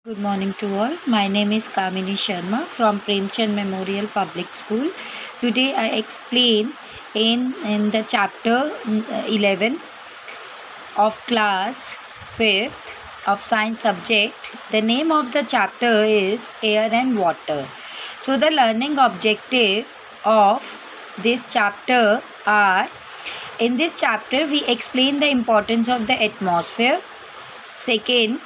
Good morning to all. My name is Kamini Sharma from Premchand Memorial Public School. Today I explain in the chapter 11 of class 5th of science subject. The name of the chapter is Air and Water. So the learning objective of this chapter are, in this chapter we explain the importance of the atmosphere. Second,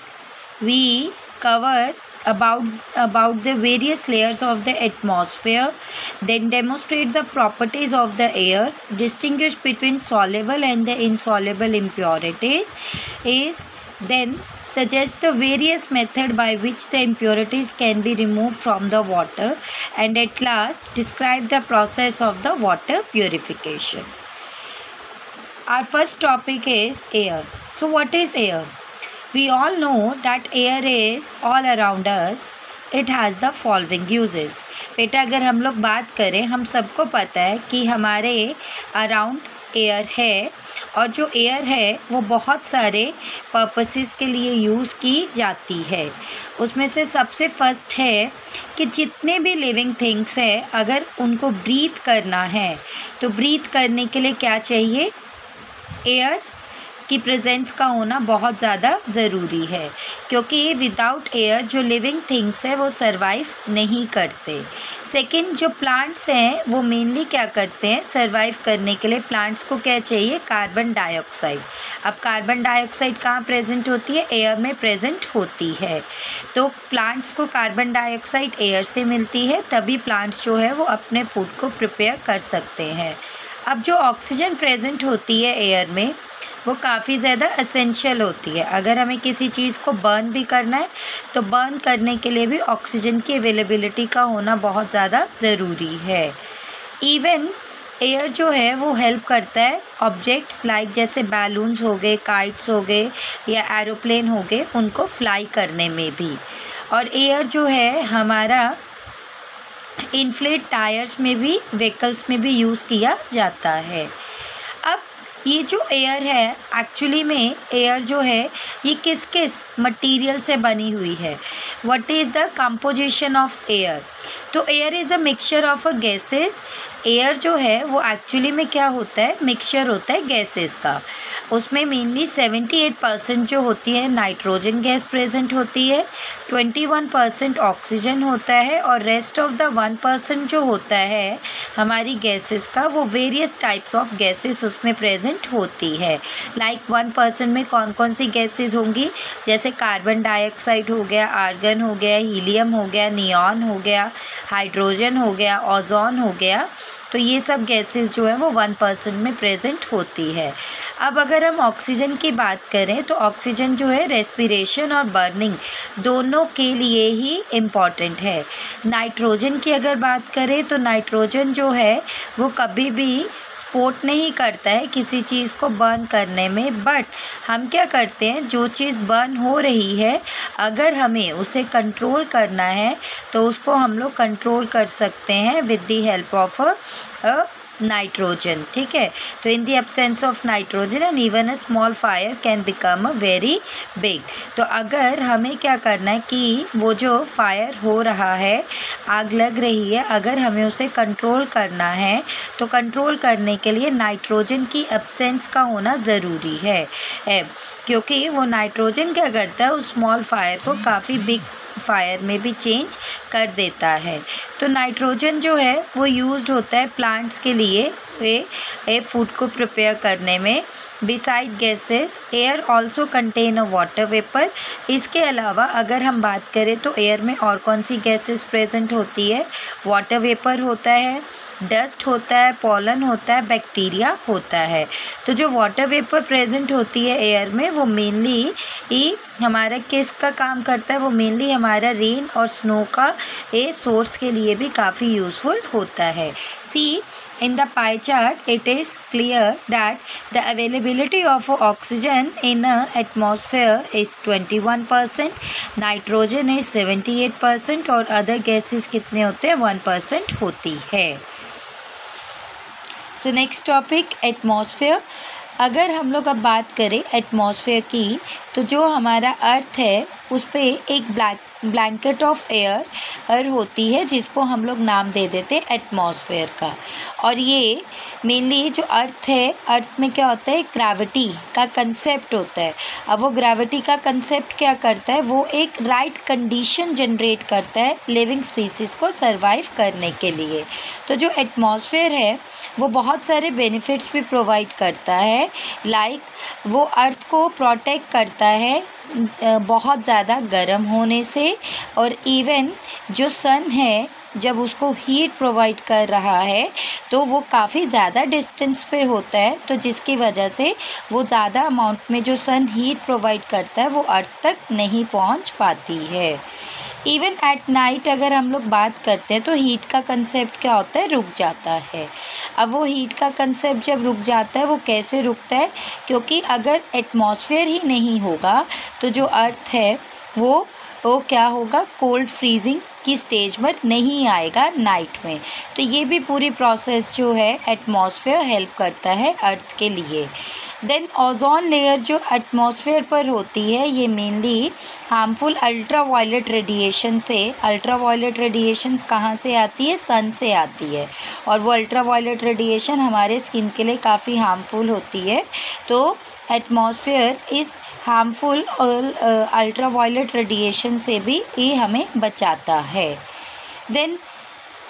we cover about the various layers of the atmosphere, then demonstrate the properties of the air, distinguish between soluble and the insoluble impurities, then suggest the various method by which the impurities can be removed from the water, and at last describe the process of the water purification. Our first topic is air. So what is air? We all know that air is all around us. It has the following uses. बेटा अगर हम लोग बात करें, हम सबको पता है कि हमारे अराउंड एयर है, और जो एयर है वो बहुत सारे पर्पसेस के लिए यूज़ की जाती है. उसमें से सबसे फर्स्ट है कि जितने भी लिविंग थिंग्स है, अगर उनको ब्रीथ करना है तो ब्रीथ करने के लिए क्या चाहिए? एयर की प्रेजेंस का होना बहुत ज़्यादा ज़रूरी है, क्योंकि विदाउट एयर जो लिविंग थिंग्स है वो सरवाइव नहीं करते. सेकंड, जो प्लांट्स हैं वो मेनली क्या करते हैं? सरवाइव करने के लिए प्लांट्स को क्या चाहिए? Carbon dioxide. अब कार्बन डाइऑक्साइड कहाँ प्रेजेंट होती है? एयर में प्रेजेंट होती है. तो प्लांट्स को कार्बन डाइऑक्साइड एयर से मिलती है, तभी प्लांट्स जो है वो अपने फूड को प्रिपेयर कर सकते हैं. अब जो ऑक्सीजन प्रेजेंट होती है एयर में, वो काफ़ी ज़्यादा एसेंशियल होती है. अगर हमें किसी चीज़ को बर्न भी करना है तो बर्न करने के लिए भी ऑक्सीजन की अवेलेबिलिटी का होना बहुत ज़्यादा ज़रूरी है. इवन एयर जो है वो हेल्प करता है ऑब्जेक्ट्स लाइक जैसे बैलून्स हो गए, काइट्स हो गए या एरोप्लेन हो गए, उनको फ्लाई करने में भी. और एयर जो है हमारा इन्फ्लेट टायर्स में भी, व्हीकल्स में भी यूज़ किया जाता है. अब ये जो एयर है, एक्चुअली में एयर जो है ये किस किस मटेरियल से बनी हुई है? What is the composition of air? तो air is a mixture of a gases. Air जो है वो एक्चुअली में क्या होता है? मिक्सचर होता है गैसेस का. उसमें मेनली 78% जो होती है नाइट्रोजन गैस प्रेजेंट होती है, 21% ऑक्सीजन होता है, और रेस्ट ऑफ द 1% जो होता है हमारी गैसेस का, वो वेरियस टाइप्स ऑफ गैसेस उसमें प्रेजेंट होती है. लाइक 1% में कौन कौन सी गैसेस होंगी? जैसे कार्बन डाइऑक्साइड हो गया, आर्गन हो गया, हीलियम हो गया, नियॉन हो गया, हाइड्रोजन हो गया, ओजोन हो गया. तो ये सब गैसेस जो है वो 1% में प्रेजेंट होती है. अब अगर हम ऑक्सीजन की बात करें तो ऑक्सीजन जो है रेस्पिरेशन और बर्निंग दोनों के लिए ही इम्पॉर्टेंट है. नाइट्रोजन की अगर बात करें तो नाइट्रोजन जो है वो कभी भी सपोर्ट नहीं करता है किसी चीज़ को बर्न करने में, बट हम क्या करते हैं, जो चीज़ बर्न हो रही है अगर हमें उसे कंट्रोल करना है तो उसको हम लोग कंट्रोल कर सकते हैं with the help of nitrogen. ठीक है. तो in the absence of nitrogen and even a small fire can become a very big. तो अगर हमें क्या करना है कि वो जो फायर हो रहा है, आग लग रही है, अगर हमें उसे कंट्रोल करना है तो कंट्रोल करने के लिए नाइट्रोजन की एब्सेंस का होना ज़रूरी है, क्योंकि वो नाइट्रोजन क्या करता है, उस स्मॉल फायर को काफ़ी बिग फायर में भी चेंज कर देता है. तो नाइट्रोजन जो है वो यूज्ड होता है प्लांट्स के लिए वे फूड को प्रिपेयर करने में. Beside gases air also contain a water vapour. इसके अलावा अगर हम बात करें तो एयर में और कौन सी गैसेस प्रेजेंट होती है? वाटर वेपर होता है, डस्ट होता है, पॉलन होता है, बैक्टीरिया होता है. तो जो वाटर वेपर प्रेजेंट होती है एयर में, वो मेनली हमारा किसका काम करता है? वो मेनली हमारा रेन और स्नो का सोर्स के लिए भी काफ़ी यूज़फुल होता है. सी, in the pie chart it is clear that the availability of oxygen in a atmosphere is 21%, nitrogen is 78% और other gases कितने होते हैं? 1% होती है. So next topic, atmosphere. अगर हम लोग अब बात करें एटमॉस्फेयर की, तो जो हमारा अर्थ है उस पे एक ब्लैंकेट ऑफ एयर होती है जिसको हम लोग नाम दे देते हैं एटमॉस्फेयर का। और ये मेनली जो अर्थ है, अर्थ में क्या होता है, ग्रेविटी का कंसेप्ट होता है। अब वो ग्रेविटी का कंसेप्ट क्या करता है, वो एक राइट कंडीशन जनरेट करता है लिविंग स्पीसीज़ को सरवाइव करने के लिए। तो जो एटमॉस्फेयर है वो बहुत सारे बेनिफिट्स भी प्रोवाइड करता है, लाइक वो अर्थ को प्रोटेक्ट करता है बहुत ज़्यादा गर्म होने से, और इवन जो सन है जब उसको हीट प्रोवाइड कर रहा है तो वो काफ़ी ज़्यादा डिस्टेंस पे होता है, तो जिसकी वजह से वो ज़्यादा अमाउंट में जो सन हीट प्रोवाइड करता है वो अर्थ तक नहीं पहुंच पाती है। इवन एट नाइट अगर हम लोग बात करते हैं तो हीट का कंसेप्ट क्या होता है, रुक जाता है। अब वो हीट का कंसेप्ट जब रुक जाता है वो कैसे रुकता है, क्योंकि अगर एटमॉस्फेयर ही नहीं होगा तो जो अर्थ है वो क्या होगा, कोल्ड फ्रीजिंग की स्टेज पर नहीं आएगा नाइट में। तो ये भी पूरी प्रोसेस जो है एटमॉस्फेयर हेल्प करता है अर्थ के लिए। देन ओजोन लेयर जो एटमॉस्फेयर पर होती है ये मेनली हार्मफुल अल्ट्रावायलेट रेडिएशन से, अल्ट्रावायलेट रेडिएशंस कहाँ से आती है, सन से आती है, और वो अल्ट्रावायलेट रेडिएशन हमारे स्किन के लिए काफ़ी हार्मफुल होती है। तो एटमॉस्फेयर इस हार्मफुल अल्ट्रावायलेट रेडिएशन से भी ये हमें बचाता है। Then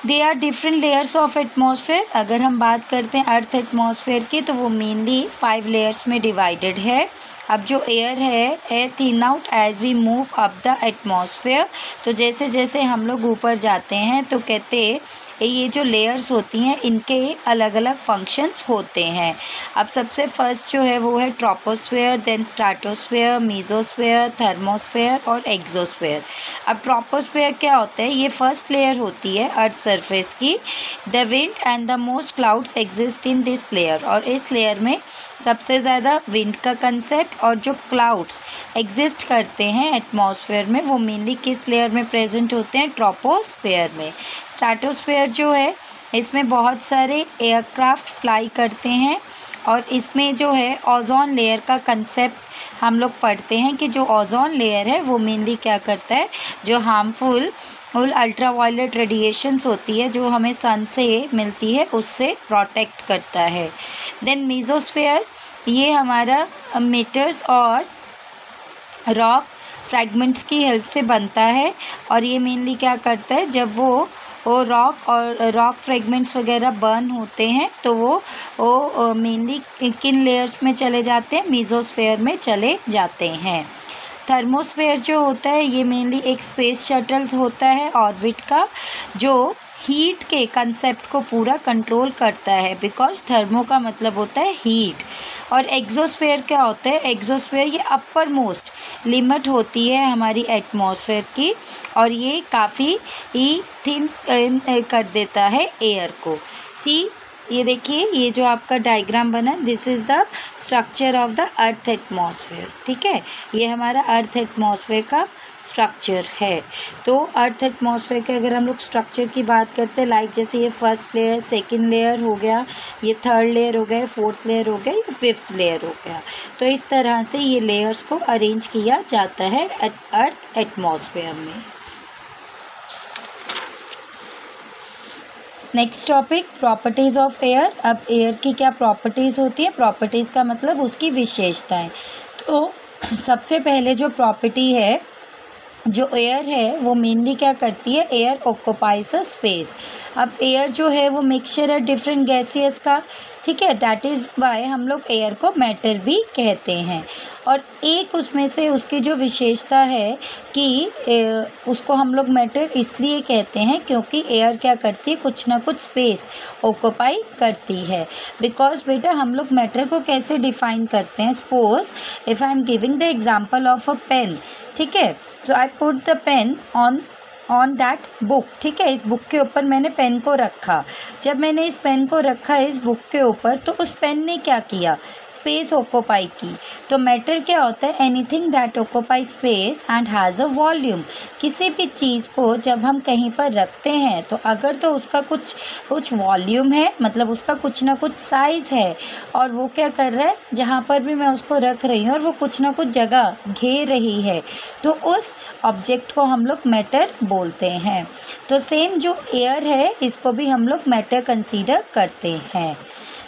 they are different layers of atmosphere. अगर हम बात करते हैं अर्थ एटमॉस्फेयर की तो वो मेनली 5 लेयर्स में डिवाइडेड है। अब जो एयर है, air thin out as we move up the atmosphere. तो जैसे जैसे हम लोग ऊपर जाते हैं तो कहते ये जो लेयर्स होती हैं इनके अलग अलग फंक्शंस होते हैं। अब सबसे फर्स्ट जो है वो है troposphere, then stratosphere, mesosphere, thermosphere और एक्सोस्फेयर। अब ट्रोपोस्फेयर क्या होता है, ये फर्स्ट लेयर होती है अर्थ सरफेस की। The wind and the most clouds exist in this layer. और इस लेयर में सबसे ज़्यादा विंड का कंसेप्ट और जो क्लाउड्स एग्जिस्ट करते हैं एटमॉस्फेयर में वो मेनली किस लेयर में प्रेजेंट होते हैं, ट्रोपोस्फेयर में। स्ट्रेटोस्फेयर जो है इसमें बहुत सारे एयरक्राफ्ट फ्लाई करते हैं, और इसमें जो है ओजोन लेयर का कंसेप्ट हम लोग पढ़ते हैं कि जो ओजोन लेयर है वो मेनली क्या करता है, जो हार्मफुल अल्ट्रावायलेट रेडिएशंस होती है जो हमें सन से मिलती है उससे प्रोटेक्ट करता है। देन मीजोस्फेयर ये हमारा मीटर्स और रॉक फ्रैगमेंट्स की हेल्प से बनता है, और ये मेनली क्या करता है, जब वो रॉक फ्रेगमेंट्स वगैरह बर्न होते हैं तो वो मेनली किन लेयर्स में चले जाते हैं, मीजोस्फेयर में चले जाते हैं। थर्मोस्फेयर जो होता है ये मेनली एक स्पेस शटल्स होता है ऑर्बिट का, जो हीट के कंसेप्ट को पूरा कंट्रोल करता है, बिकॉज थर्मो का मतलब होता है हीट। और एक्सोस्फेयर क्या होता है, एक्सोस्फेयर ये अपर मोस्ट लिमिट होती है हमारी एटमॉस्फेयर की, और ये काफ़ी ही थिन कर देता है एयर को। ये देखिए, ये जो आपका डायग्राम बना, this is the structure of the earth atmosphere. ठीक है, ये हमारा अर्थ एटमॉस्फेयर का स्ट्रक्चर है। तो अर्थ एटमॉस्फेयर के अगर हम लोग स्ट्रक्चर की बात करते हैं, लाइक जैसे ये फर्स्ट लेयर, सेकंड लेयर हो गया, ये थर्ड लेयर हो गया, फोर्थ लेयर हो गया, ये फिफ्थ लेयर हो गया। तो इस तरह से ये लेयर्स को अरेंज किया जाता है अर्थ एटमॉस्फेयर में। Next topic, properties of air. अब एयर की क्या प्रॉपर्टीज़ होती है, प्रॉपर्टीज़ का मतलब उसकी विशेषताएं। तो सबसे पहले जो प्रॉपर्टी है, जो एयर है वो मेनली क्या करती है, एयर ऑक्यूपाइज अ स्पेस। अब एयर जो है वो मिक्सचर है डिफरेंट गैसियस का, ठीक है, दैट इज़ वाई हम लोग एयर को मैटर भी कहते हैं। और एक उसमें से उसकी जो विशेषता है कि उसको हम लोग मैटर इसलिए कहते हैं क्योंकि एयर क्या करती है, कुछ ना कुछ स्पेस ऑक्यूपाई करती है। बिकॉज बेटा हम लोग मैटर को कैसे डिफाइन करते हैं, suppose if I am giving the example of a pen, ठीक है, so I put the pen on on that book, ठीक है, इस बुक के ऊपर मैंने पेन को रखा। जब मैंने इस पेन को रखा इस बुक के ऊपर, तो उस पेन ने क्या किया, स्पेस ऑक्यूपाई की। तो मैटर क्या होता है, anything that occupy space and has a volume. किसी भी चीज़ को जब हम कहीं पर रखते हैं तो अगर तो उसका कुछ वॉल्यूम है, मतलब उसका कुछ ना कुछ साइज़ है, और वो क्या कर रहा है, जहाँ पर भी मैं उसको रख रही हूँ और वो कुछ ना कुछ जगह घेर रही है, तो उस ऑब्जेक्ट को हम लोग मैटर बोलते हैं। तो सेम जो एयर है इसको भी हम लोग मैटर कंसीडर करते हैं।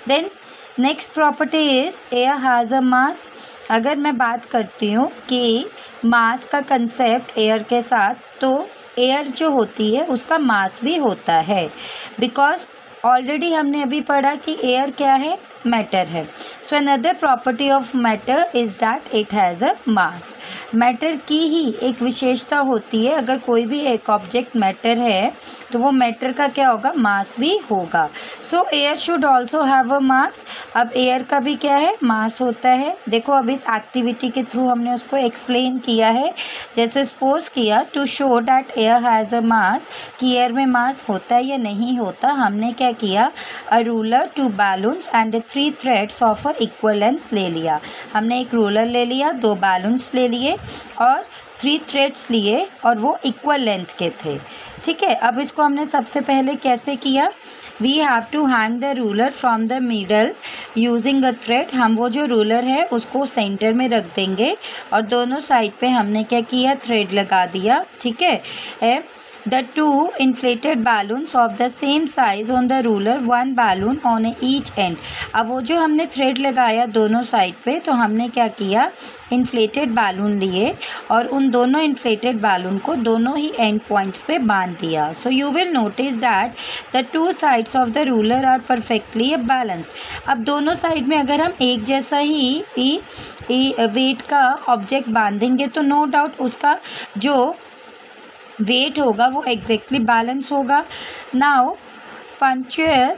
Then next property is air has a mass. अगर मैं बात करती हूँ कि मास का कंसेप्ट एयर के साथ, तो एयर जो होती है उसका मास भी होता है, बिकॉज ऑलरेडी हमने अभी पढ़ा कि एयर क्या है, मैटर है। So another property of matter is that it has a mass. Matter की ही एक विशेषता होती है, अगर कोई भी एक ऑब्जेक्ट मैटर है तो वो मैटर का क्या होगा, मास भी होगा। So air should also have a mass. अब एयर का भी क्या है, मास होता है। देखो अब इस एक्टिविटी के थ्रू हमने उसको एक्सप्लेन किया है। जैसे सपोज किया to show that air has a mass, कि एयर में मास होता है या नहीं होता, हमने क्या किया, a ruler, two balloons and 3 threads of a equal length ले लिया। हमने एक रूलर ले लिया, 2 बैलून्स ले लिए और 3 थ्रेड्स लिए, और वो इक्वल लेंथ के थे, ठीक है। अब इसको हमने सबसे पहले कैसे किया, we have to hang the ruler from the middle using a thread. हम वो जो रूलर है उसको सेंटर में रख देंगे और दोनों साइड पे हमने क्या किया, थ्रेड लगा दिया, ठीक है। The 2 inflated balloons of the same size on the ruler, 1 balloon on each end. अब वो जो हमने थ्रेड लगाया दोनों साइड पे, तो हमने क्या किया, इन्फ्लेटेड बैलून लिए और उन दोनों इन्फ्लेटेड बैलून को दोनों ही एंड पॉइंट्स पे बांध दिया। So you will notice that the 2 sides of the ruler are perfectly balanced. अब दोनों साइड में अगर हम एक जैसा ही वेट का ऑब्जेक्ट बांधेंगे तो नो डाउट उसका जो वेट होगा वो एग्जैक्टली बैलेंस होगा। Now puncture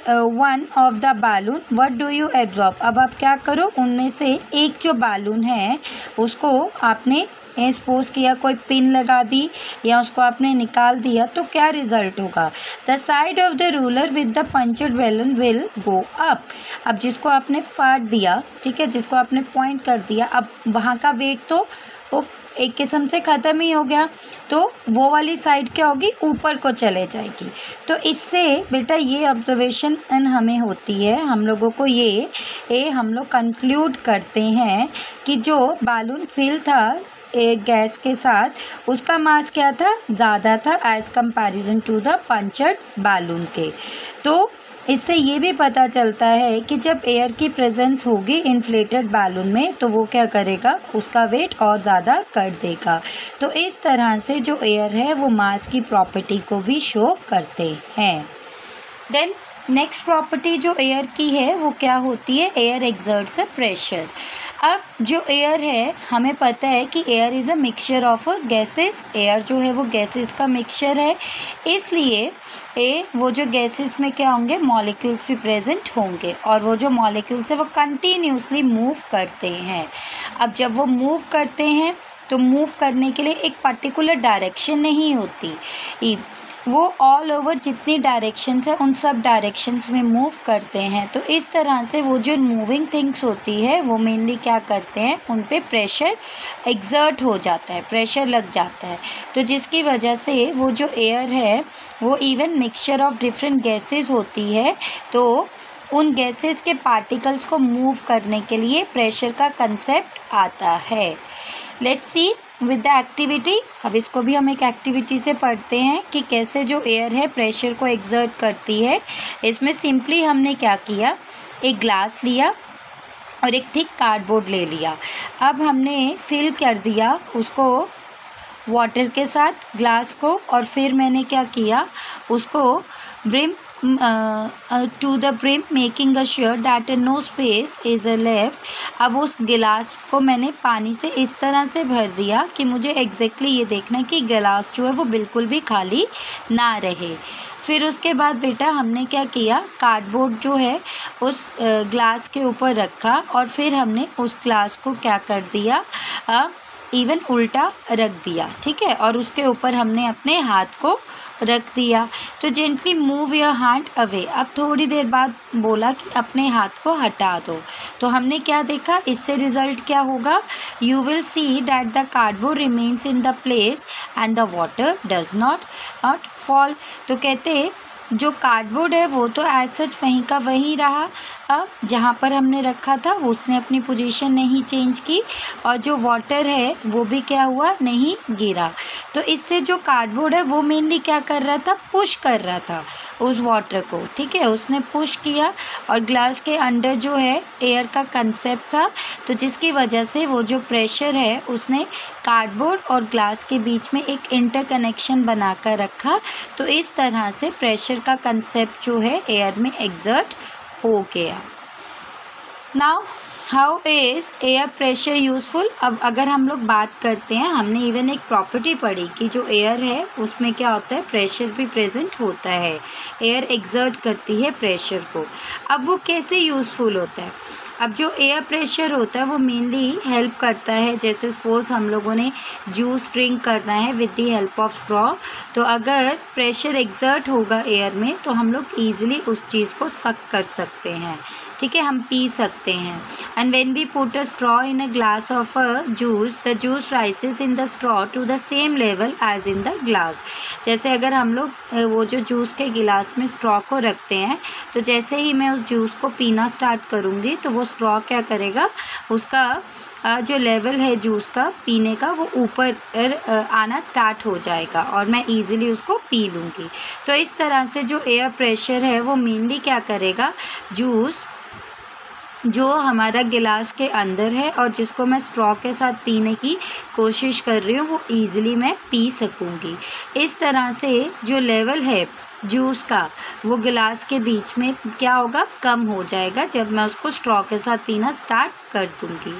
one of the balloon, what do you absorb. अब आप क्या करो, उनमें से एक जो बैलून है उसको आपने सपोज किया कोई पिन लगा दी या उसको आपने निकाल दिया, तो क्या रिजल्ट होगा, the side of the ruler with the punched balloon will go up. अब जिसको आपने फाड़ दिया, ठीक है, जिसको आपने पॉइंट कर दिया, अब वहाँ का वेट तो वो एक किस्म से ख़त्म ही हो गया, तो वो वाली साइड क्या होगी, ऊपर को चले जाएगी। तो इससे बेटा ये ऑब्जर्वेशन हमें होती है, हम लोगों को ये हम लोग कंक्लूड करते हैं कि जो बैलून फिल था एक गैस के साथ उसका मास क्या था, ज़्यादा था as comparison to the punched balloon के। तो इससे ये भी पता चलता है कि जब एयर की प्रेजेंस होगी इन्फ्लेटेड बैलून में तो वो क्या करेगा, उसका वेट और ज़्यादा कर देगा। तो इस तरह से जो एयर है वो मास की प्रॉपर्टी को भी शो करते हैं। देन नेक्स्ट प्रॉपर्टी जो एयर की है वो क्या होती है, एयर एक्सर्ट्स अ प्रेशर। अब जो एयर है हमें पता है कि air is a mixture of gases. Air जो है वो गैसेस का मिक्सचर है, इसलिए वो जो गैसेस में क्या होंगे, मॉलिक्यूल्स भी प्रेजेंट होंगे, और वो जो मॉलिक्यूल्स है वो कंटिन्यूसली मूव करते हैं। अब जब वो मूव करते हैं तो मूव करने के लिए एक पर्टिकुलर डायरेक्शन नहीं होती, वो ऑल ओवर जितनी डायरेक्शंस है उन सब डायरेक्शंस में मूव करते हैं। तो इस तरह से वो जो मूविंग थिंग्स होती है वो मेनली क्या करते हैं, उन पे प्रेशर एक्सर्ट हो जाता है, प्रेशर लग जाता है। तो जिसकी वजह से वो जो एयर है वो even mixture of different gases होती है, तो उन गैसेस के पार्टिकल्स को मूव करने के लिए प्रेशर का कंसेप्ट आता है। Let's see with the activity. अब इसको भी हम एक एक्टिविटी से पढ़ते हैं कि कैसे जो एयर है प्रेशर को एक्सर्ट करती है। इसमें सिंपली हमने क्या किया, एक ग्लास लिया और एक थिक कार्डबोर्ड ले लिया। अब हमने फिल कर दिया उसको वाटर के साथ ग्लास को, और फिर मैंने क्या किया, उसको brim to the brim making a sure that no space is left. अब उस गिलास को मैंने पानी से इस तरह से भर दिया कि मुझे एग्जैक्टली ये देखना है कि गिलास जो है वो बिल्कुल भी खाली ना रहे। फिर उसके बाद बेटा हमने क्या किया, कार्डबोर्ड जो है उस ग्लास के ऊपर रखा और फिर हमने उस ग्लास को क्या कर दिया, इवन उल्टा रख दिया, ठीक है, और उसके ऊपर हमने अपने हाथ को रख दिया। तो gently move your hand away. अब थोड़ी देर बाद बोला कि अपने हाथ को हटा दो। तो हमने क्या देखा, इससे रिजल्ट क्या होगा, you will see that the cardboard remains in the place and the water does not fall. तो कहते जो कार्डबोर्ड है वो तो एज सच वहीं का वहीं रहा, जहाँ पर हमने रखा था वो उसने अपनी पोजीशन नहीं चेंज की, और जो वाटर है वो भी क्या हुआ, नहीं गिरा। तो इससे जो कार्डबोर्ड है वो मेनली क्या कर रहा था, पुश कर रहा था उस वाटर को, ठीक है, उसने पुश किया। और ग्लास के अंडर जो है एयर का कंसेप्ट था, तो जिसकी वजह से वो जो प्रेशर है उसने कार्डबोर्ड और ग्लास के बीच में एक इंटरकनेक्शन बना कर रखा। तो इस तरह से प्रेशर का कंसेप्ट जो है एयर में एग्जर्ट हो गया। Now how is air pressure useful. अब अगर हम लोग बात करते हैं, हमने इवन एक प्रॉपर्टी पढ़ी कि जो एयर है उसमें क्या होता है, प्रेशर भी प्रेजेंट होता है, एयर एग्जर्ट करती है प्रेशर को। अब वो कैसे यूज़फुल होता है, अब जो एयर प्रेशर होता है वो मेनली हेल्प करता है, जैसे सपोज़ हम लोगों ने जूस ड्रिंक करना है with the help of straw, तो अगर प्रेशर एग्जर्ट होगा एयर में तो हम लोग ईज़िली उस चीज़ को सक कर सकते हैं, ठीक है, हम पी सकते हैं। And when we put a straw in a glass of a juice, the juice rises in the straw to the same level as in the glass. जैसे अगर हम लोग वो जो जूस के गिलास में स्ट्रॉ को रखते हैं, तो जैसे ही मैं उस जूस को पीना स्टार्ट करूँगी तो वो स्ट्रॉ क्या करेगा, उसका जो लेवल है जूस का पीने का वो ऊपर आना स्टार्ट हो जाएगा और मैं ईज़िली उसको पी लूँगी। तो इस तरह से जो एयर प्रेशर है वो मेनली क्या करेगा, जूस जो हमारा गिलास के अंदर है और जिसको मैं स्ट्रॉ के साथ पीने की कोशिश कर रही हूँ वो ईज़िली मैं पी सकूँगी। इस तरह से जो लेवल है जूस का वो गिलास के बीच में क्या होगा, कम हो जाएगा जब मैं उसको स्ट्रॉ के साथ पीना स्टार्ट कर दूँगी,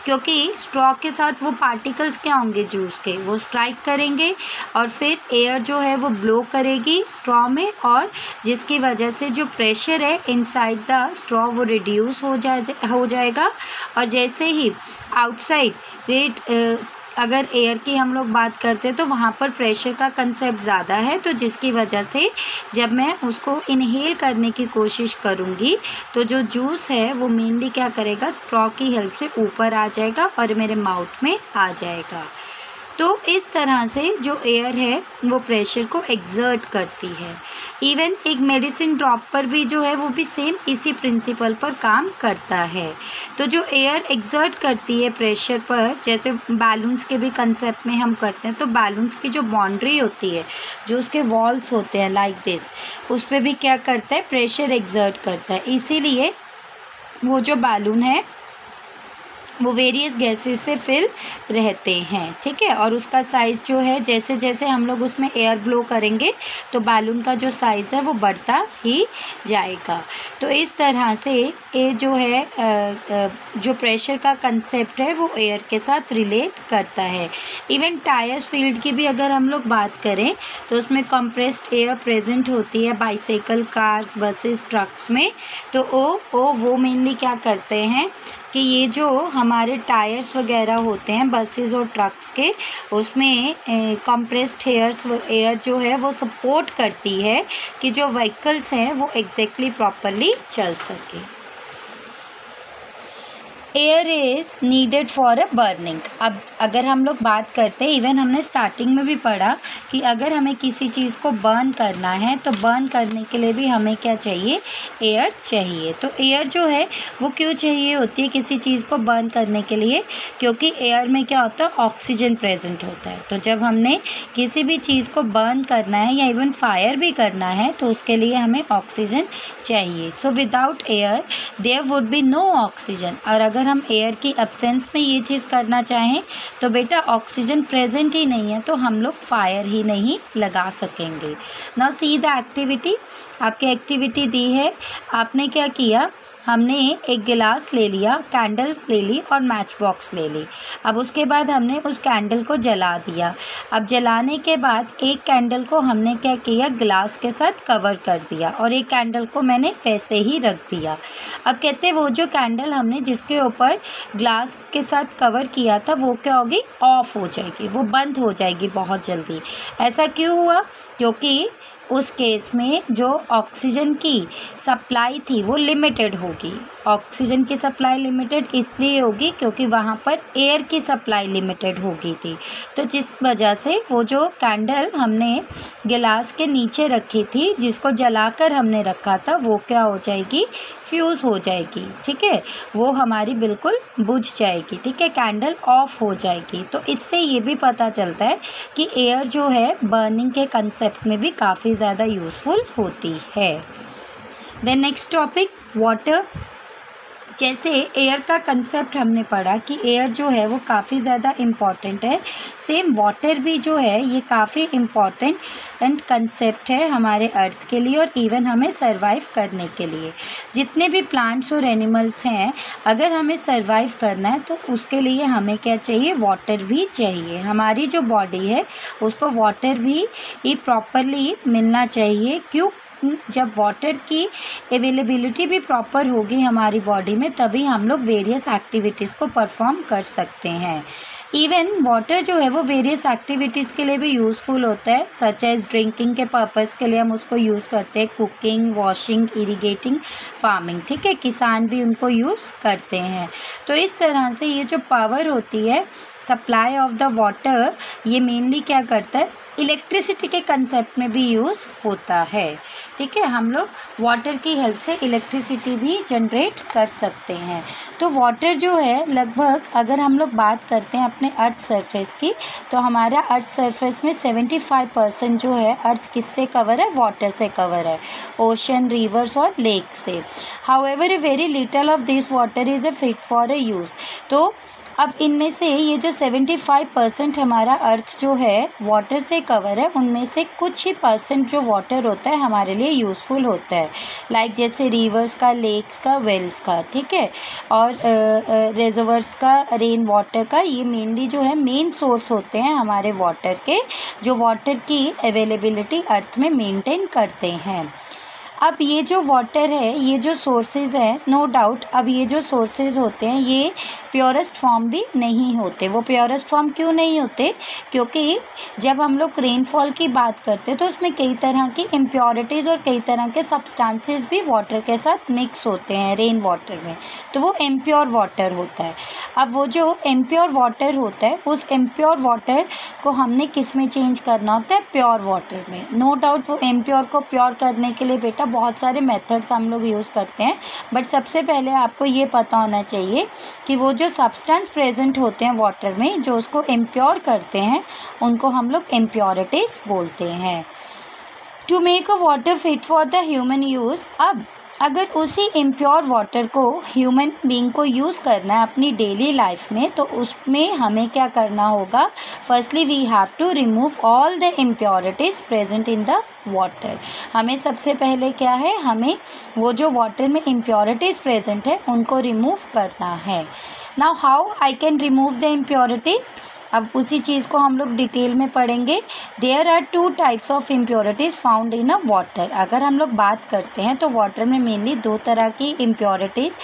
क्योंकि स्ट्रॉ के साथ वो पार्टिकल्स क्या होंगे जूस के, वो स्ट्राइक करेंगे और फिर एयर जो है वो ब्लो करेगी स्ट्रॉ में, और जिसकी वजह से जो प्रेशर है इनसाइड द स्ट्रॉ वो रिड्यूस हो जाएगा। और जैसे ही आउटसाइड रेट अगर एयर की हम लोग बात करते हैं तो वहाँ पर प्रेशर का कंसेप्ट ज़्यादा है, तो जिसकी वजह से जब मैं उसको इनहेल करने की कोशिश करूँगी तो जो जूस है वो मेनली क्या करेगा, स्ट्रॉ की हेल्प से ऊपर आ जाएगा और मेरे माउथ में आ जाएगा। तो इस तरह से जो एयर है वो प्रेशर को एग्जर्ट करती है। इवन एक मेडिसिन ड्रॉप पर भी जो है वो भी सेम इसी प्रिंसिपल पर काम करता है। तो जो एयर एग्जर्ट करती है प्रेशर पर, जैसे बैलून्स के भी कंसेप्ट में हम करते हैं, तो बैलून्स की जो बाउंड्री होती है, जो उसके वॉल्स होते हैं लाइक दिस, उस पर भी क्या करता है, प्रेशर एग्जर्ट करता है। इसीलिए वो जो बैलून है वो वेरियस गैसेस से फिल रहते हैं, ठीक है, और उसका साइज़ जो है जैसे जैसे हम लोग उसमें एयर ब्लो करेंगे तो बैलून का जो साइज़ है वो बढ़ता ही जाएगा। तो इस तरह से ये जो है जो प्रेशर का कंसेप्ट है वो एयर के साथ रिलेट करता है। इवन टायर्स फील्ड की भी अगर हम लोग बात करें तो उसमें कंप्रेस्ड एयर प्रेजेंट होती है बाइसाइकिल, कार्स, बसेस, ट्रक्स में। तो वो मेनली क्या करते हैं कि ये जो हमारे टायर्स वगैरह होते हैं बसेस और ट्रक्स के, उसमें कंप्रेस्ड एयर जो है वो सपोर्ट करती है कि जो व्हीकल्स हैं वो एग्जैक्टली प्रॉपरली चल सके। Air is needed for a burning. अब अगर हम लोग बात करते हैं, इवन हमने स्टार्टिंग में भी पढ़ा कि अगर हमें किसी चीज़ को बर्न करना है तो बर्न करने के लिए भी हमें क्या चाहिए, एयर चाहिए। तो एयर जो है वो क्यों चाहिए होती है किसी चीज़ को बर्न करने के लिए, क्योंकि एयर में क्या होता है, ऑक्सीजन प्रेजेंट होता है। तो जब हमने किसी भी चीज़ को बर्न करना है या इवन फायर भी करना है तो उसके लिए हमें ऑक्सीजन चाहिए। So without air there would be no oxygen. और अगर हम एयर की एब्सेंस में ये चीज़ करना चाहें तो बेटा ऑक्सीजन प्रेजेंट ही नहीं है तो हम लोग फायर ही नहीं लगा सकेंगे। नाउ सी द एक्टिविटी, आपकी एक्टिविटी दी है, आपने क्या किया, हमने एक गिलास ले लिया, कैंडल ले ली और मैच बॉक्स ले ली। अब उसके बाद हमने उस कैंडल को जला दिया। अब जलाने के बाद एक कैंडल को हमने क्या किया, गिलास के साथ कवर कर दिया और एक कैंडल को मैंने वैसे ही रख दिया। अब कहते हैं वो जो कैंडल हमने जिसके ऊपर ग्लास के साथ कवर किया था वो क्या होगी, ऑफ हो जाएगी, वो बंद हो जाएगी बहुत जल्दी। ऐसा क्यों हुआ, क्योंकि उस केस में जो ऑक्सीजन की सप्लाई थी वो लिमिटेड होगी। ऑक्सीजन की सप्लाई लिमिटेड इसलिए होगी क्योंकि वहाँ पर एयर की सप्लाई लिमिटेड हो गई थी। तो जिस वजह से वो जो कैंडल हमने गिलास के नीचे रखी थी, जिसको जलाकर हमने रखा था, वो क्या हो जाएगी, फ्यूज़ हो जाएगी। ठीक है, वो हमारी बिल्कुल बुझ जाएगी। ठीक है, कैंडल ऑफ हो जाएगी। तो इससे ये भी पता चलता है कि एयर जो है बर्निंग के कंसेप्ट में भी काफ़ी ज़्यादा यूज़फुल होती है। Then next topic, water. जैसे एयर का कंसेप्ट हमने पढ़ा कि एयर जो है वो काफ़ी ज़्यादा इम्पॉर्टेंट है, सेम वाटर भी जो है ये काफ़ी इम्पॉर्टेंट कंसेप्ट है हमारे अर्थ के लिए और इवन हमें सरवाइव करने के लिए। जितने भी प्लांट्स और एनिमल्स हैं, अगर हमें सरवाइव करना है तो उसके लिए हमें क्या चाहिए, वाटर भी चाहिए। हमारी जो बॉडी है उसको वाटर भी प्रॉपरली मिलना चाहिए। क्यों, जब वाटर की अवेलेबिलिटी भी प्रॉपर होगी हमारी बॉडी में, तभी हम लोग वेरियस एक्टिविटीज़ को परफॉर्म कर सकते हैं। इवन वाटर जो है वो वेरियस एक्टिविटीज़ के लिए भी यूज़फुल होता है, सच एज ड्रिंकिंग के पर्पज़ के लिए हम उसको यूज़ करते हैं, कुकिंग, वॉशिंग, इरिगेटिंग, फार्मिंग। ठीक है, किसान भी उनको यूज़ करते हैं। तो इस तरह से ये जो पावर होती है, सप्लाई ऑफ द वाटर, ये मेनली क्या करता है, इलेक्ट्रिसिटी के कंसेप्ट में भी यूज़ होता है। ठीक है, हम लोग वाटर की हेल्प से इलेक्ट्रिसिटी भी जनरेट कर सकते हैं। तो वाटर जो है लगभग, अगर हम लोग बात करते हैं अपने अर्थ सरफेस की, तो हमारा अर्थ सरफेस में 75% जो है अर्थ किससे कवर है, वाटर से कवर है, ओशन, रिवर्स और लेक से। However, a very little of this water is a fit for a use. तो अब इनमें से ये जो 75% हमारा अर्थ जो है वाटर से कवर है, उनमें से कुछ ही परसेंट जो वाटर होता है हमारे लिए यूज़फुल होता है, लाइक जैसे रिवर्स का, लेक्स का, वेल्स का। ठीक है, और रिजर्वर्स का, रेन वाटर का, ये मेनली जो है मेन सोर्स होते हैं हमारे वाटर के, जो वाटर की अवेलेबिलिटी अर्थ में मेंटेन करते हैं। अब ये जो वाटर है, ये जो सोर्सेज हैं, नो डाउट अब ये जो सोर्सेज होते हैं ये प्योरेस्ट फॉर्म भी नहीं होते। वो प्योरेस्ट फॉर्म क्यों नहीं होते, क्योंकि जब हम लोग रेनफॉल की बात करते हैं तो उसमें कई तरह की इम्प्योरिटीज़ और कई तरह के सब्सटेंसेस भी वाटर के साथ मिक्स होते हैं रेन वाटर में, तो वो इम्प्योर वाटर होता है। अब वो जो इम्प्योर वाटर होता है, उस इम्प्योर वाटर को हमने किस में चेंज करना होता है, प्योर वाटर में। नो डाउट वो इम्प्योर को प्योर करने के लिए बेटा बहुत सारे मेथड्स हम लोग यूज़ करते हैं, बट सबसे पहले आपको ये पता होना चाहिए कि वो जो सब्सटेंस प्रेजेंट होते हैं वाटर में, जो उसको इम्प्योर करते हैं, उनको हम लोग इम्प्योरिटीज़ बोलते हैं। To make a water fit for the human use, अब अगर उसी इम्प्योर वाटर को ह्यूमन बीइंग को यूज़ करना है अपनी डेली लाइफ में, तो उसमें हमें क्या करना होगा, firstly we have to remove all the impurities present in the water. हमें सबसे पहले क्या है, हमें वो जो वाटर में इम्प्योरिटीज़ प्रेजेंट है उनको रिमूव करना है। Now how I can remove the impurities, अब उसी चीज़ को हम लोग डिटेल में पढ़ेंगे। There are 2 types of impurities found in a water. अगर हम लोग बात करते हैं तो वाटर में मेनली 2 तरह की इम्प्योरिटीज़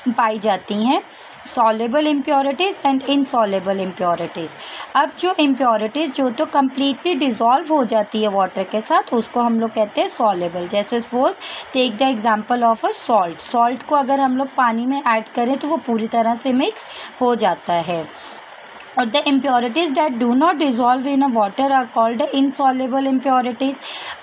पाई जाती हैं, soluble impurities and insoluble impurities. अब जो इम्प्योरिटीज़ जो तो कम्प्लीटली डिज़ोल्व हो जाती है वाटर के साथ, उसको हम लोग कहते हैं सॉल्युबल। जैसे suppose take the example of a salt. Salt को अगर हम लोग पानी में ऐड करें तो वो पूरी तरह से मिक्स हो जाता है। और the impurities that do not dissolve in a water are called insoluble impurities.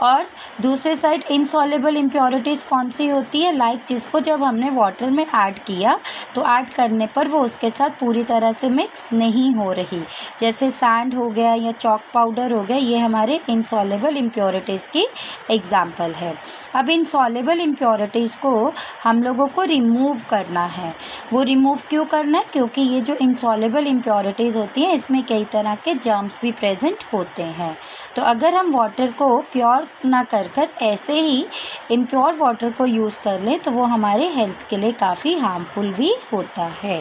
और दूसरे साइड इनसॉल्युबल इम्प्योरिटीज़ कौन सी होती है, लाइक जिसको जब हमने वाटर में ऐड किया तो ऐड करने पर वो उसके साथ पूरी तरह से मिक्स नहीं हो रही, जैसे सैंड हो गया या चॉक पाउडर हो गया, ये हमारे इनसॉल्युबल इम्प्योरिटीज़ की एग्जाम्पल है। अब इनसॉल्युबल इम्प्योरिटीज़ को हम लोगों को रिमूव करना है। वो रिमूव क्यों करना है, क्योंकि ये जो इनसॉल्युबल इम्प्योरिटीज़ होती हैं इसमें कई तरह के जर्म्स भी प्रेजेंट होते हैं। तो अगर हम वाटर को प्योर ना कर ऐसे ही इम्प्योर वाटर को यूज़ कर लें तो वो हमारे हेल्थ के लिए काफ़ी हार्मफुल भी होता है।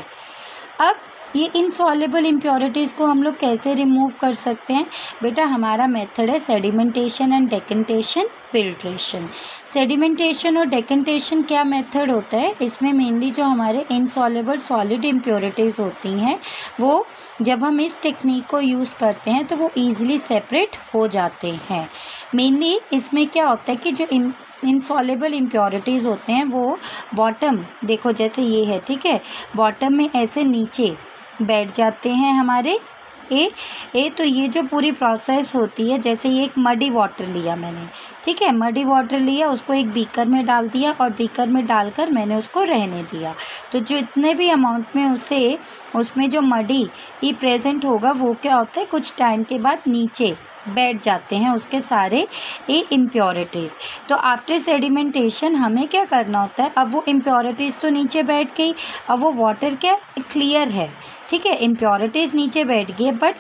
अब ये इनसॉल्युबल इम्प्योरिटीज़ को हम लोग कैसे रिमूव कर सकते हैं? बेटा हमारा मेथड है सेडिमेंटेशन एंड डेकेंटेशन फिल्ट्रेशन। सेडिमेंटेशन और डेकेंटेशन क्या मेथड होता है? इसमें मेनली जो हमारे इनसॉल्युबल सॉलिड इम्प्योरिटीज़ होती हैं वो जब हम इस टेक्निक को यूज़ करते हैं तो वो ईज़िली सेपरेट हो जाते हैं। मेनली इसमें क्या होता है कि जो इनसॉल्युबल इम्प्योरिटीज़ होते हैं वो बॉटम, देखो जैसे ये है, ठीक है, बॉटम में ऐसे नीचे बैठ जाते हैं हमारे तो ये जो पूरी प्रोसेस होती है, जैसे ये एक मडी वाटर लिया मैंने, ठीक है, मडी वाटर लिया, उसको एक बीकर में डाल दिया और बीकर में डालकर मैंने उसको रहने दिया। तो जो इतने भी अमाउंट में उसमें जो मडी प्रेजेंट होगा वो क्या होता है कुछ टाइम के बाद नीचे बैठ जाते हैं उसके सारे इम्प्योरिटीज़। तो आफ्टर सेडिमेंटेशन हमें क्या करना होता है, अब वो इम्प्योरिटीज़ तो नीचे बैठ गई, अब वो वाटर क्या क्लियर है, ठीक है, इम्प्योरिटीज़ नीचे बैठ गई, बट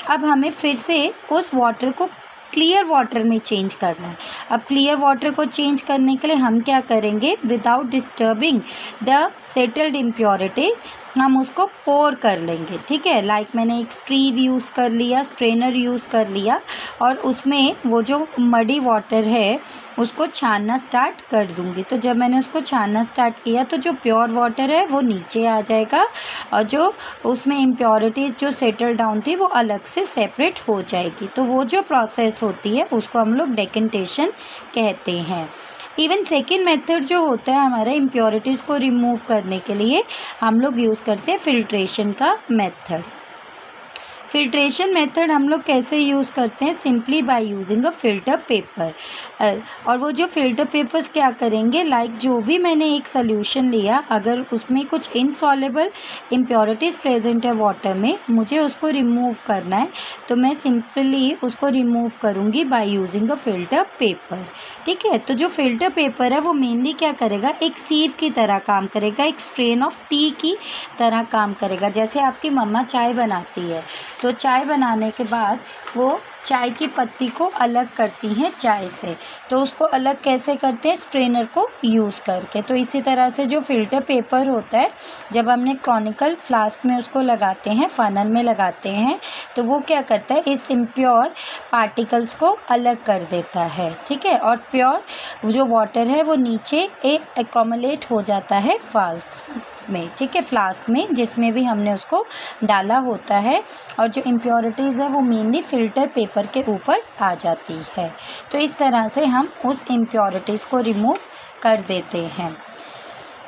अब हमें फिर से उस वाटर को क्लियर वाटर में चेंज करना है। अब क्लियर वाटर को चेंज करने के लिए हम क्या करेंगे, without disturbing the settled impurities हम उसको पोर कर लेंगे, ठीक है। लाइक मैंने एक स्ट्रीव यूज़ कर लिया, स्ट्रेनर यूज़ कर लिया और उसमें वो जो मडी वाटर है उसको छानना स्टार्ट कर दूंगी। तो जब मैंने उसको छानना स्टार्ट किया तो जो प्योर वाटर है वो नीचे आ जाएगा और जो उसमें इम्प्योरिटीज़ जो सेटल डाउन थी वो अलग से सेपरेट हो जाएगी। तो वो जो प्रोसेस होती है उसको हम लोग डेकेंटेशन कहते हैं। इवन सेकेंड मेथड जो होता है हमारा इम्प्योरिटीज़ को रिमूव करने के लिए हम लोग यूज़ करते हैं फिल्ट्रेशन का मेथड। फिल्ट्रेशन मेथड हम लोग कैसे यूज़ करते हैं, simply by using a filter paper. और वो जो फिल्टर पेपर्स क्या करेंगे, लाइक जो भी मैंने एक सोल्यूशन लिया अगर उसमें कुछ इनसॉल्युबल इम्प्योरिटीज़ प्रेजेंट है वाटर में, मुझे उसको रिमूव करना है तो मैं सिंपली उसको रिमूव करूँगी by using a filter paper, ठीक है। तो जो फिल्टर पेपर है वो मेनली क्या करेगा, एक सीव की तरह काम करेगा, एक स्ट्रेन ऑफ टी की तरह काम करेगा। जैसे आपकी मम्मा चाय बनाती है तो चाय बनाने के बाद वो चाय की पत्ती को अलग करती हैं चाय से, तो उसको अलग कैसे करते हैं, स्ट्रेनर को यूज़ करके। तो इसी तरह से जो फिल्टर पेपर होता है जब हमने कॉनिकल फ्लास्क में उसको लगाते हैं, फनल में लगाते हैं, तो वो क्या करता है, इस इम्प्योर पार्टिकल्स को अलग कर देता है, ठीक है। और प्योर जो वाटर है वो नीचे एक्यूमुलेट हो जाता है फ्लास्क में, ठीक है, फ्लास्क में जिसमें भी हमने उसको डाला होता है। और जो इम्प्योरिटीज़ है वो मेनली फ़िल्टर पेपर के ऊपर आ जाती है। तो इस तरह से हम उस इम्प्योरिटीज़ को रिमूव कर देते हैं।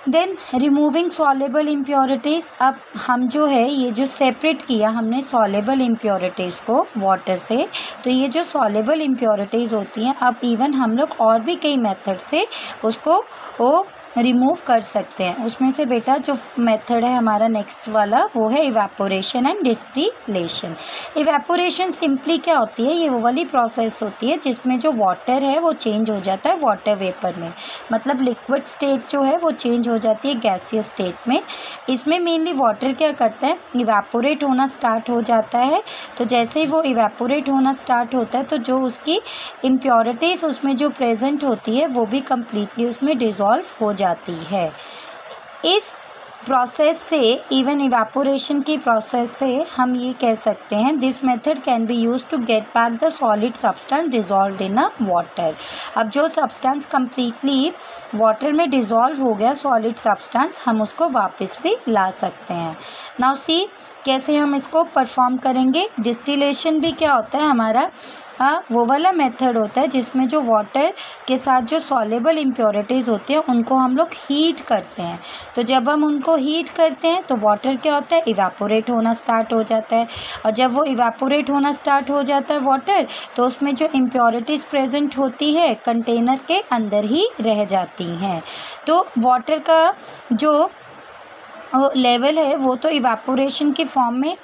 देन रिमूविंग सॉल्युबल इम्प्योरिटीज़, अब हम जो है ये जो सेपरेट किया हमने सॉल्युबल इम्प्योरिटीज़ को वाटर से, तो ये जो सॉल्युबल इम्प्योरिटीज़ होती हैं अब इवन हम लोग और भी कई मेथड से उसको वो रिमूव कर सकते हैं। उसमें से बेटा जो मेथड है हमारा नेक्स्ट वाला वो है evaporation and distillation. Evaporation simply क्या होती है, ये वो वाली प्रोसेस होती है जिसमें जो वाटर है वो चेंज हो जाता है वाटर वेपर में, मतलब लिक्विड स्टेट जो है वो चेंज हो जाती है गैसियस स्टेट में। इसमें मेनली वाटर क्या करता है, इवेपोरेट होना स्टार्ट हो जाता है। तो जैसे ही वो इवेपोरेट होना स्टार्ट होता है तो जो उसकी इम्प्योरिटीज़ उसमें जो प्रेजेंट होती है वो भी कम्प्लीटली उसमें डिज़ोल्व हो जाती है। इस प्रोसेस से, इवन इवेपोरेशन की प्रोसेस से हम ये कह सकते हैं this method can be use to get back the solid substance dissolved in a water. अब जो सब्सटेंस कम्प्लीटली वाटर में डिज़ोल्व हो गया सॉलिड सब्सटेंस, हम उसको वापस भी ला सकते हैं। नाउ सी कैसे हम इसको परफॉर्म करेंगे। डिस्टिलेशन भी क्या होता है हमारा, वो वाला मेथड होता है जिसमें जो वाटर के साथ जो सॉल्युबल इम्प्योरिटीज़ होती हैं उनको हम लोग हीट करते हैं। तो जब हम उनको हीट करते हैं तो वाटर क्या होता है, इवेपोरेट होना स्टार्ट हो जाता है। और जब वो इवेपोरेट होना स्टार्ट हो जाता है वाटर, तो उसमें जो इम्प्योरिटीज़ प्रेजेंट होती है कंटेनर के अंदर ही रह जाती हैं। तो वाटर का जो लेवल है वो तो इवापोरेशन के फॉर्म में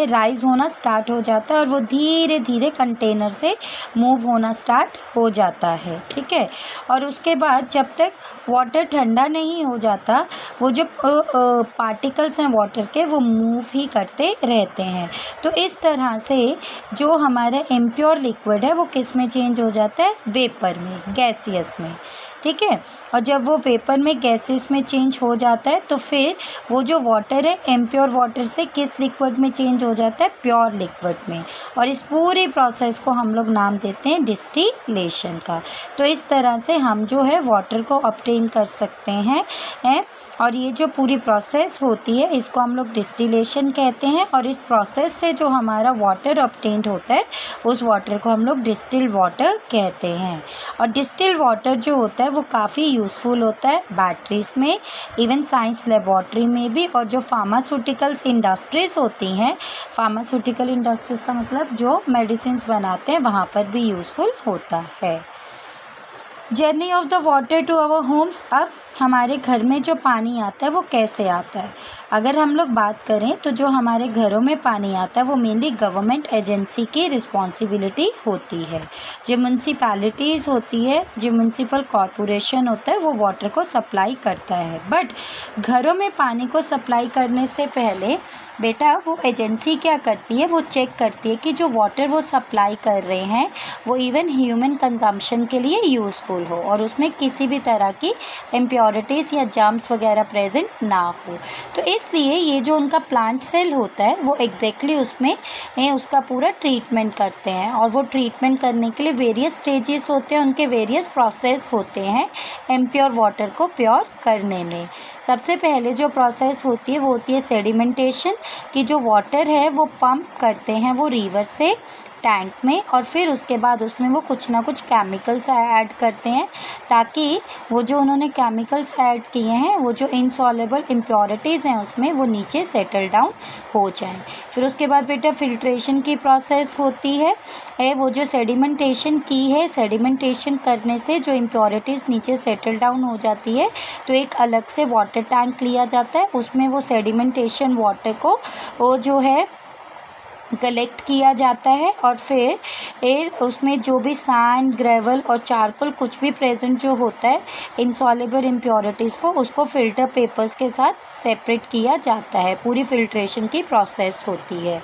राइज होना स्टार्ट हो जाता है और वो धीरे धीरे कंटेनर से मूव होना स्टार्ट हो जाता है, ठीक है। और उसके बाद जब तक वाटर ठंडा नहीं हो जाता वो जो पार्टिकल्स हैं वाटर के वो मूव ही करते रहते हैं। तो इस तरह से जो हमारा इम्प्योर लिक्विड है वो किस में चेंज हो जाता है, वेपर में, गैसियस में, ठीक है। और जब वो वेपर में गैसेस में चेंज हो जाता है तो फिर वो जो वाटर है इम्प्योर वाटर से किस लिक्विड में चेंज हो जाता है, प्योर लिक्विड में। और इस पूरी प्रोसेस को हम लोग नाम देते हैं डिस्टिलेशन का। तो इस तरह से हम जो है वाटर को ऑब्टेन कर सकते हैं और ये जो पूरी प्रोसेस होती है इसको हम लोग डिस्टिलेशन कहते हैं। और इस प्रोसेस से जो हमारा वाटर ऑब्टेन्ड होता है उस वाटर को हम लोग डिस्टिल्ड वाटर कहते हैं। और डिस्टिल्ड वाटर जो होता है वो काफ़ी यूज़फुल होता है बैटरीज में, इवन साइंस लेबॉर्ट्री में भी। और जो फार्मास्यूटिकल्स इंडस्ट्रीज़ होती हैं, फार्मास्यूटिकल इंडस्ट्रीज़ का मतलब जो मेडिसिन्स बनाते हैं, वहाँ पर भी यूज़फुल होता है। Journey of the water to our homes. अब हमारे घर में जो पानी आता है वो कैसे आता है, अगर हम लोग बात करें तो जो हमारे घरों में पानी आता है वो मेनली गवर्नमेंट एजेंसी की रिस्पॉन्सिबिलिटी होती है। जो म्यूनसिपैलिटीज़ होती है, जो म्यूनसिपल कॉरपोरेशन होता है वो वाटर को सप्लाई करता है। बट घरों में पानी को सप्लाई करने से पहले बेटा वो एजेंसी क्या करती है, वो चेक करती है कि जो वाटर वो सप्लाई कर रहे हैं वो इवन ह्यूमन कंजम्पशन के लिए यूज़फुल हो और उसमें किसी भी तरह की इम्प्योरिटीज़ या जर्म्स वगैरह प्रेजेंट ना हो। तो इसलिए ये जो उनका प्लांट सेल होता है वो एग्जैक्टली उसमें उसका पूरा ट्रीटमेंट करते हैं। और वो ट्रीटमेंट करने के लिए वेरियस स्टेजेस होते हैं, उनके वेरियस प्रोसेस होते हैं इम्प्योर वाटर को प्योर करने में। सबसे पहले जो प्रोसेस होती है वो होती है सेडिमेंटेशन, कि जो वाटर है वो पंप करते हैं वो रिवर से टैंक में और फिर उसके बाद उसमें वो कुछ ना कुछ केमिकल्स ऐड करते हैं ताकि वो जो उन्होंने केमिकल्स ऐड किए हैं वो जो इनसॉल्युबल इम्प्योरिटीज़ हैं उसमें वो नीचे सेटल डाउन हो जाएं। फिर उसके बाद बेटा फिल्ट्रेशन की प्रोसेस होती है। वो जो सेडिमेंटेशन की है, सेडिमेंटेशन करने से जो इम्प्योरिटीज़ नीचे सेटल डाउन हो जाती है तो एक अलग से वाटर टैंक लिया जाता है, उसमें वो सेडिमेंटेशन वाटर को वो जो है कलेक्ट किया जाता है और फिर उसमें जो भी सैंड, ग्रेवल और चारकोल कुछ भी प्रेजेंट जो होता है इनसॉल्युबल इम्प्योरिटीज़ को, उसको फ़िल्टर पेपर्स के साथ सेपरेट किया जाता है। पूरी फिल्ट्रेशन की प्रोसेस होती है।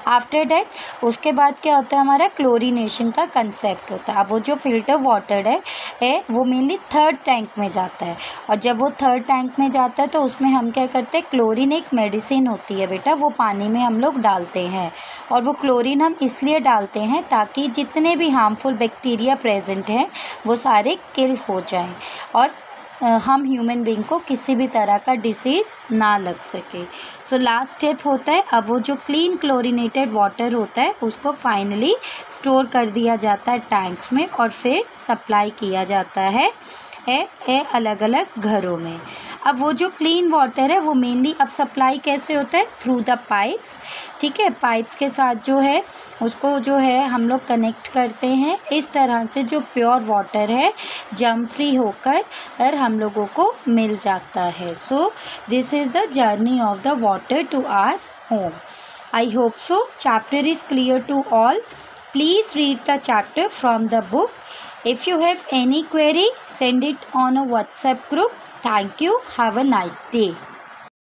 आफ्टर डैट उसके बाद क्या होता है, हमारा क्लोरीनेशन का कंसेप्ट होता है। अब वो जो फ़िल्टर वाटर है वो मेनली थर्ड टैंक में जाता है और जब वो थर्ड टैंक में जाता है तो उसमें हम क्या करते हैं, क्लोरीन एक मेडिसिन होती है बेटा, वो पानी में हम लोग डालते हैं। और वो क्लोरीन हम इसलिए डालते हैं ताकि जितने भी हार्मफुल बैक्टीरिया प्रेजेंट हैं वो सारे किल हो जाएं और हम ह्यूमन बीइंग को किसी भी तरह का डिसीज़ ना लग सके। सो लास्ट स्टेप होता है, अब वो जो क्लीन क्लोरीनेटेड वाटर होता है उसको फाइनली स्टोर कर दिया जाता है टैंक्स में और फिर सप्लाई किया जाता है अलग अलग घरों में। अब वो जो क्लीन वाटर है वो मेनली अब सप्लाई कैसे होता है, थ्रू द पाइप्स, ठीक है। पाइप्स के साथ जो है उसको जो है हम लोग कनेक्ट करते हैं। इस तरह से जो प्योर वाटर है जर्म फ्री होकर हम लोगों को मिल जाता है। So this is the journey of the water to our home. I hope so chapter is clear to all. Please read the chapter from the book. If you have any query, send it on a WhatsApp group. Thank you. Have a nice day.